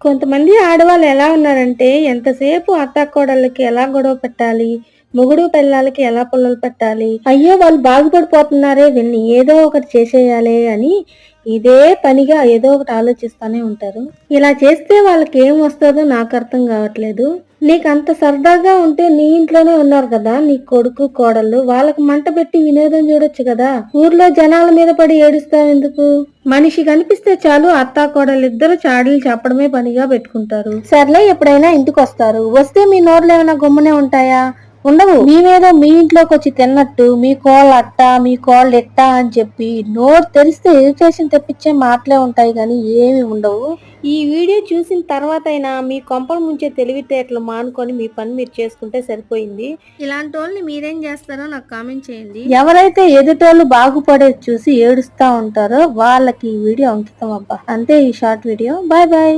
కొంతమంది ఆడవాళ్ళు ఎలా ఉన్నారంటే ఎంతసేపు అత్తాకోడళ్ళకి ఎలా గొడవ పెట్టాలి, మొగుడు పెళ్ళాలకి ఎలా పుల్లలు పెట్టాలి, అయ్యో వాళ్ళు బాగుపడిపోతున్నారే వీళ్ళని ఏదో ఒకటి చేసేయాలి అని ఇదే పనిగా ఏదో ఒకటి ఆలోచిస్తానే ఉంటారు. ఇలా చేస్తే వాళ్ళకి ఏం వస్తుందో నాకు అర్థం కావట్లేదు. నీకు అంత సరదాగా ఉంటే నీ ఇంట్లోనే ఉన్నారు కదా నీ కొడుకు కోడళ్ళు, వాళ్ళకి మంట పెట్టి వినోదం చూడొచ్చు కదా. ఊర్లో జనాల మీద పడి ఏడుస్తావు ఎందుకు? మనిషి కనిపిస్తే చాలు అత్తా కోడలు ఇద్దరు చాడీలు చెప్పడమే పనిగా పెట్టుకుంటారు. సర్లే ఎప్పుడైనా ఇంటికి వస్తారు, వస్తే మీ నోర్లు ఏమైనా గమ్మునే ఉంటాయా? ఉండవు. మేమేదో మీ ఇంట్లోకి వచ్చి తిన్నట్టు మీ కోళ్ళు అట్ట మీ కోళ్ళు ఎట్టా అని చెప్పి నోరు తెరిస్తే ఇరిటేషన్ తెప్పించే మాటలే ఉంటాయి కానీ ఏమి ఉండవు. ఈ వీడియో చూసిన తర్వాత అయినా మీ కొంపలు ముంచే తెలివితేటలు మానుకొని మీ పని మీరు చేసుకుంటే సరిపోయింది. ఇలాంటి వాళ్ళని మీరేం చేస్తారో నాకు కామెంట్ చేయండి. ఎవరైతే ఎదుటోళ్ళు బాగుపడేది చూసి ఏడుస్తా ఉంటారో వాళ్ళకి ఈ వీడియో అంకితం అబ్బా. అంతే ఈ షార్ట్ వీడియో. Bye bye.